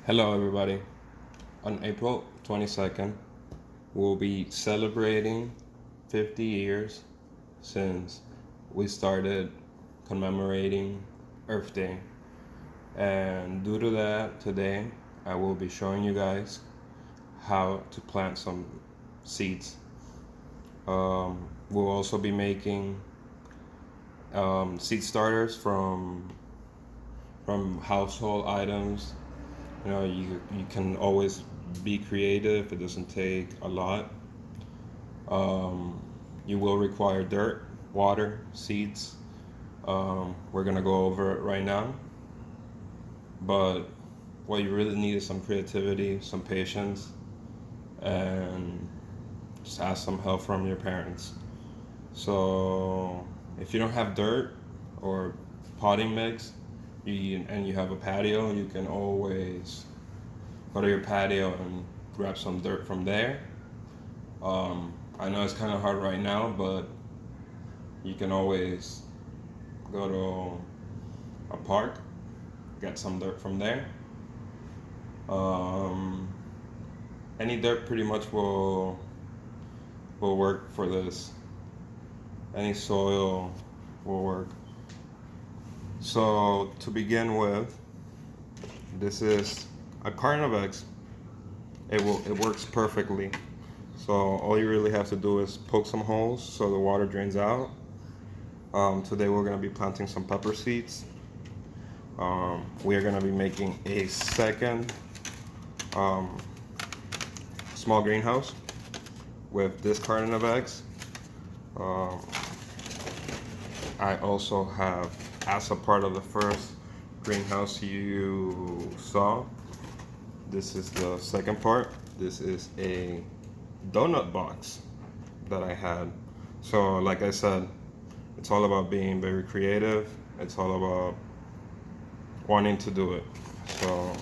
Hello, everybody. On April 22nd, we'll be celebrating 50 years since we started commemorating Earth Day. And due to that, today I will be showing you guys how to plant some seeds. We'll also be making seed starters from household items. You can always be creative. It doesn't take a lot. You will require dirt, water, seeds. We're gonna go over it right now. But what you really need is some creativity, some patience, and just ask some help from your parents. So if you don't have dirt or potting mix, and you have a patio, you can always go to your patio and grab some dirt from there. I know it's kind of hard right now, but you can always go to a park, get some dirt from there. Any dirt pretty much will work for this. Any soil will work. So to begin with, this is a carton of eggs. It works perfectly. So all you really have to do is poke some holes so the water drains out. Today we're gonna be planting some pepper seeds. We are gonna be making a second small greenhouse with this carton of eggs. I also have, as a part of the first greenhouse you saw, this is the second part. This is a donut box that I had. So like I said, it's all about being very creative. It's all about wanting to do it. So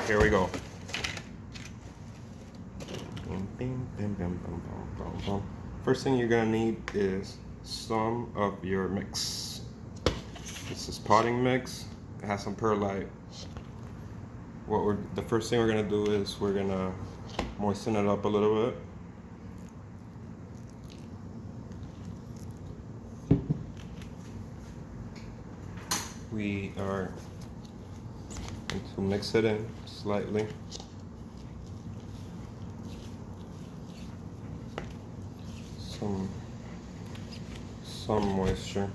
here we go. First thing you're gonna need is some of your mix. This is potting mix. It has some perlite. The first thing we're gonna do is we're gonna moisten it up a little bit. We are going to mix it in slightly. Some moisture.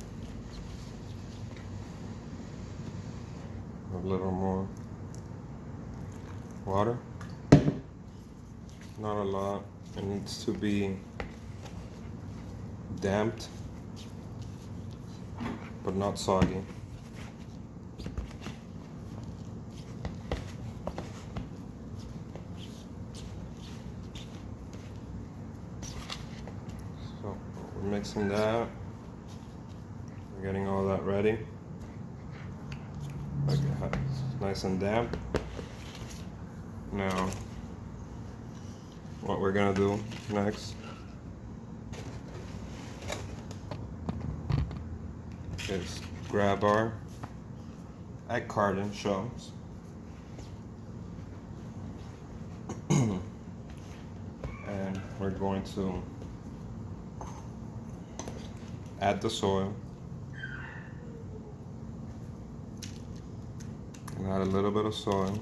A little more water. Not a lot. It needs to be damped, but not soggy. So we're mixing that. We're getting all that ready. Okay, nice and damp. Now, what we're gonna do next is grab our egg carton shells and we're going to add the soil and add a little bit of soil.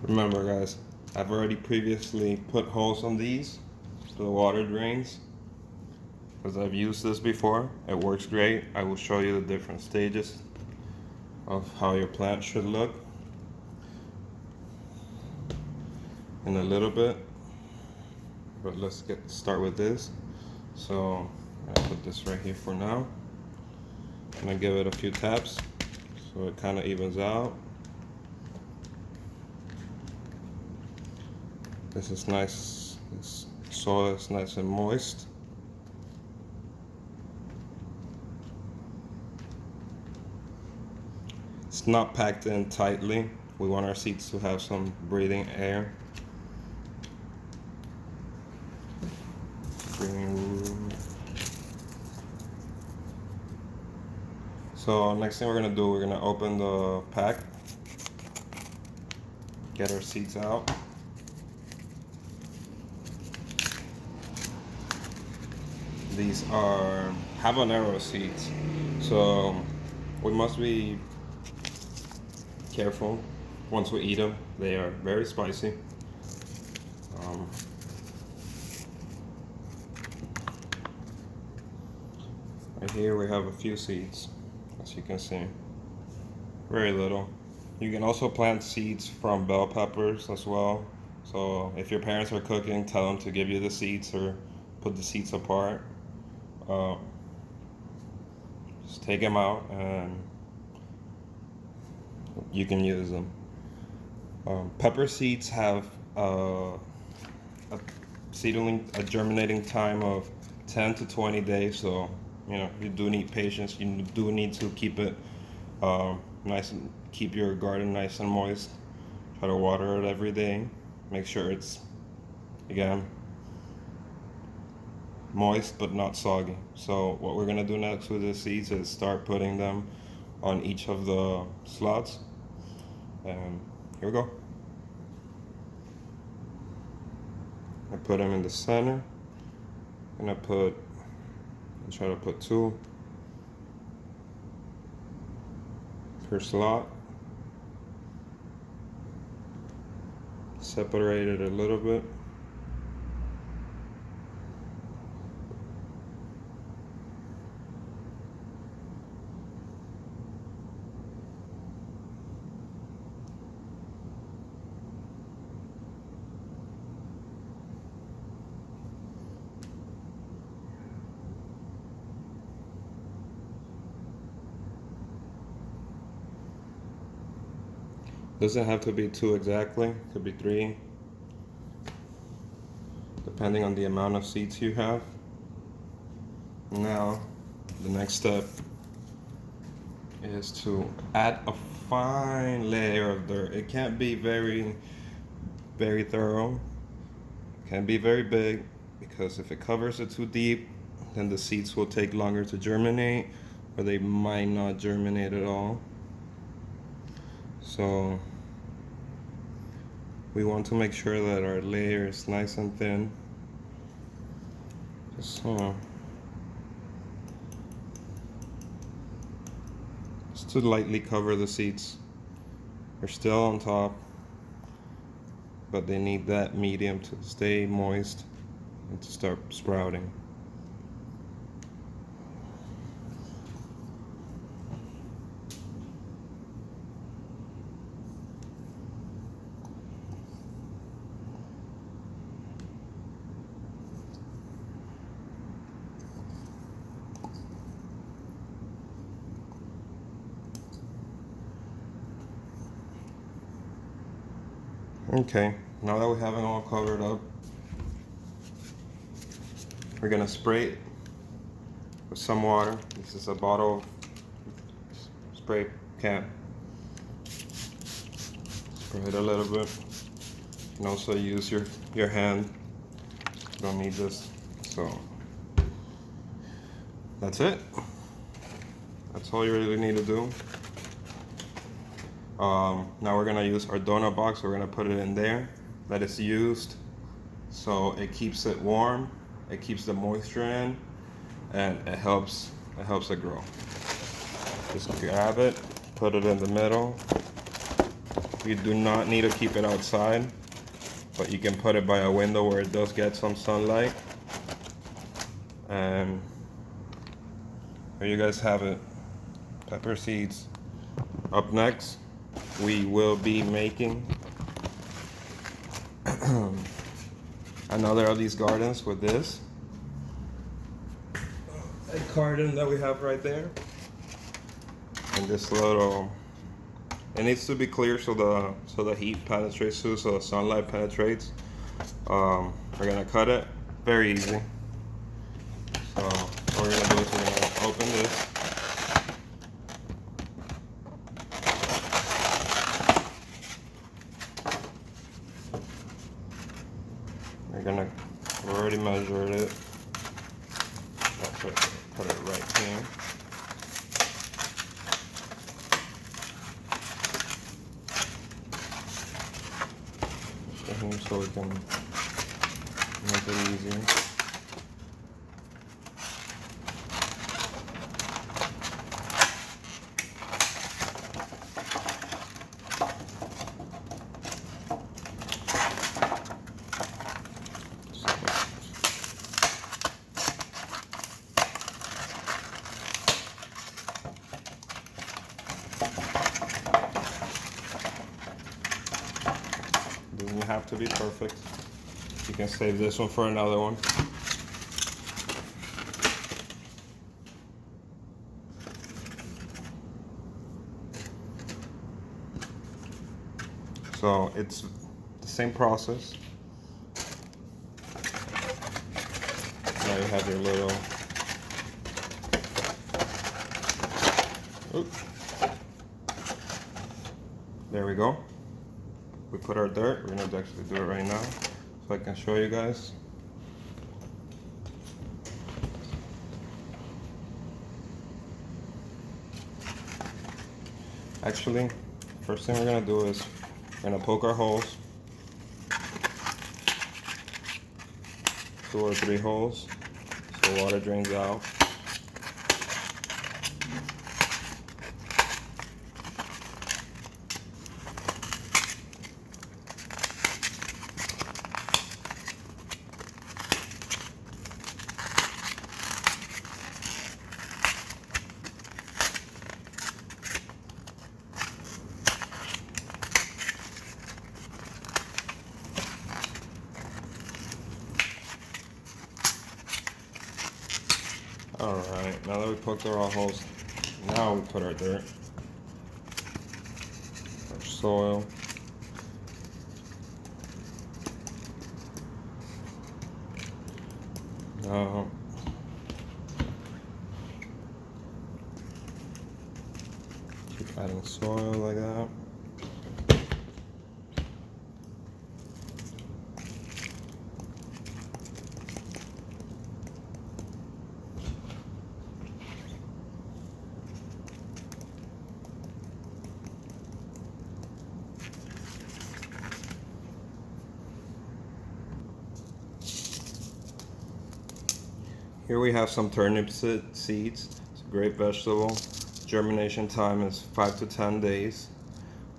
Remember guys, I've already previously put holes on these so the water drains, because I've used this before. It works great. I will show you the different stages of how your plant should look in a little bit, but let's start with this. So I'll put this right here for now. I'm gonna give it a few taps so it kind of evens out. This is nice. This soil is nice and moist. It's not packed in tightly. We want our seeds to have some breathing air. Breathing room. So next thing we're gonna do, we're gonna open the pack, get our seeds out. These are habanero seeds, so we must be careful once we eat them. They are very spicy. Right here we have a few seeds, as you can see. Very little. You can also plant seeds from bell peppers as well. So if your parents are cooking, tell them to give you the seeds or put the seeds apart. Just take them out and you can use them. Pepper seeds have a germinating time of 10 to 20 days, so you know you do need patience. You do need to keep it nice and keep your garden nice and moist. Try to water it every day. Make sure it's, again, moist but not soggy. So what we're gonna do next with the seeds is start putting them on each of the slots. And here we go. I put them in the center. And try to put 2 per slot. Separate it a little bit. Doesn't have to be 2 exactly, could be 3, depending on the amount of seeds you have. Now, the next step is to add a fine layer of dirt. It can't be very, very thorough. It can't be very big, because if it covers it too deep, then the seeds will take longer to germinate, or they might not germinate at all. So we want to make sure that our layer is nice and thin. Just to lightly cover the seeds. They're still on top, but they need that medium to stay moist and to start sprouting. Okay, now that we have it all covered up, we're gonna spray it with some water. This is a bottle spray can. Spray it a little bit. You can also use your hand. You don't need this. So that's it. That's all you really need to do. Now we're gonna use our donut box. We're gonna put it in there. Let it used, so it keeps it warm. It keeps the moisture in, and it helps it grow. Just grab it, put it in the middle. You do not need to keep it outside, but you can put it by a window where it does get some sunlight. And there you guys have it. Pepper seeds. Up next, we will be making another of these gardens with this. A carton that we have right there. And this little, it needs to be clear so the heat penetrates through, so the sunlight penetrates. We're gonna cut it. Very easy. So what we're gonna do is we're gonna open this. We already measured it. Let's put it right here. So we can make it easier. Doesn't have to be perfect. You can save this one for another one. So it's the same process. Now you have your little, oops. There we go. We put our dirt. We're gonna actually do it right now so I can show you guys. Actually, first thing we're gonna do is we're gonna poke our holes. 2 or 3 holes so water drains out. Alright, now that we poked our holes, now we put our dirt, our soil. Now, keep adding soil like that. Here we have some turnip seeds. It's a great vegetable. Germination time is 5 to 10 days.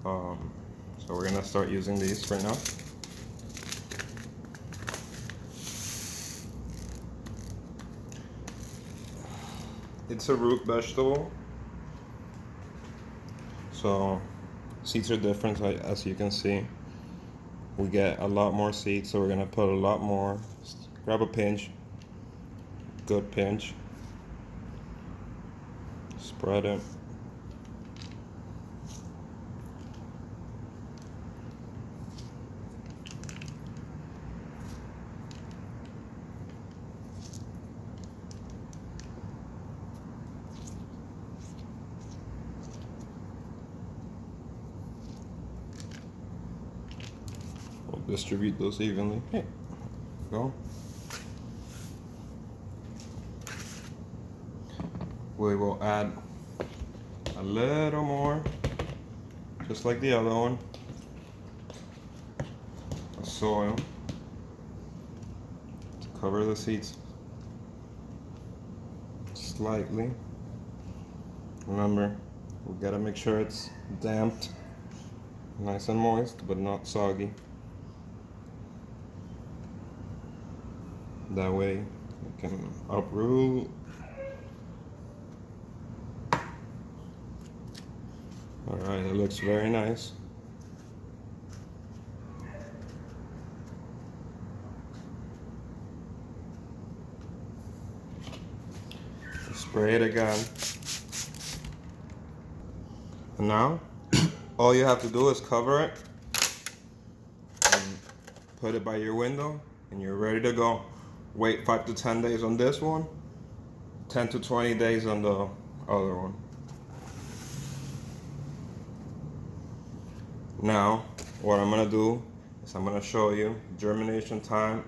So we're gonna start using these right now. It's a root vegetable, so seeds are different, as you can see. We get a lot more seeds, so we're gonna put a lot more. Grab a pinch. Good pinch. Spread it. We'll distribute those evenly. Hey, go. We will add a little more, just like the other one, of soil to cover the seeds slightly. Remember, we gotta make sure it's damped, nice and moist, but not soggy. That way it can uproot. Alright, it looks very nice. Spray it again. And now, all you have to do is cover it and put it by your window, and you're ready to go. Wait 5 to 10 days on this one, 10 to 20 days on the other one. Now, what I'm gonna do is I'm gonna show you germination time.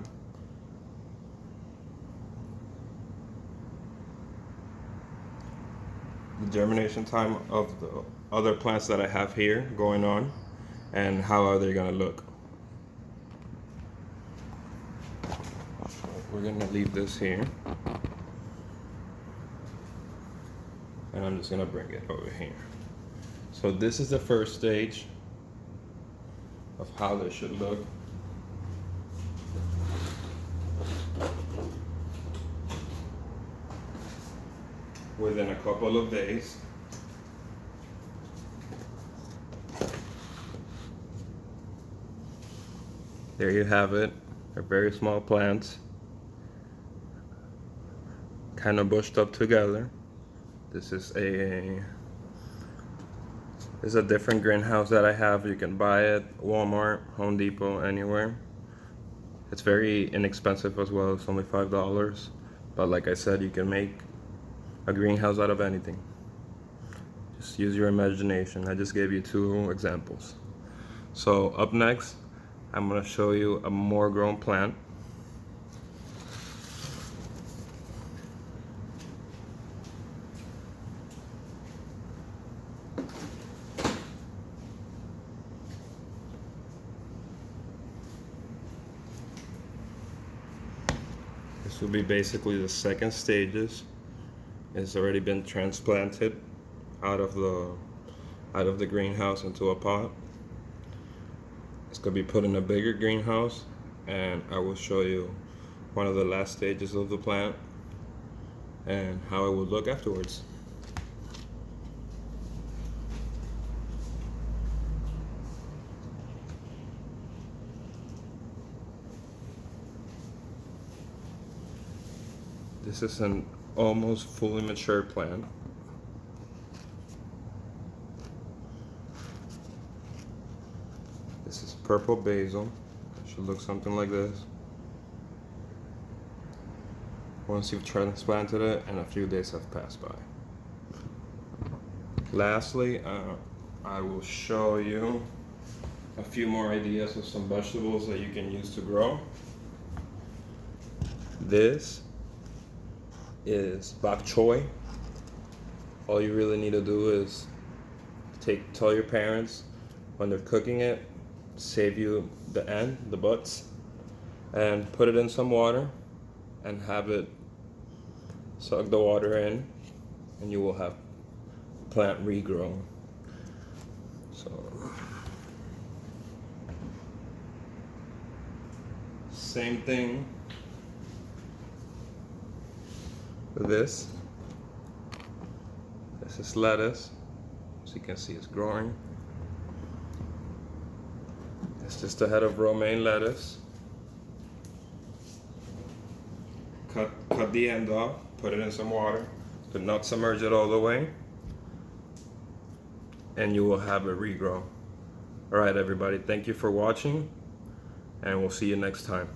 The germination time of the other plants that I have here going on, and how are they gonna look. We're gonna leave this here, and I'm just gonna bring it over here. So this is the first stage of how they should look. Within a couple of days. There you have it. They're very small plants, kind of bushed up together. This is a different greenhouse that I have. You can buy it Walmart, Home Depot, anywhere. It's very inexpensive as well. It's only $5. But like I said, you can make a greenhouse out of anything. Just use your imagination. I just gave you 2 examples. So up next, I'm going to show you a more grown plant. This will be basically the second stages. It's already been transplanted out of the greenhouse into a pot. It's gonna be put in a bigger greenhouse, and I will show you one of the last stages of the plant and how it will look afterwards. This is an almost fully mature plant. This is purple basil. It should look something like this. Once you've transplanted it and a few days have passed by. Lastly, I will show you a few more ideas of some vegetables that you can use to grow. This is bok choy. All you really need to do is tell your parents when they're cooking it, save you the butts, and put it in some water and have it suck the water in, and you will have plant regrow. So same thing with this. This is lettuce. As you can see, it's growing. It's just a head of romaine lettuce. Cut the end off, put it in some water. Do not submerge it all the way, and you will have it regrow. All right, everybody, thank you for watching, and we'll see you next time.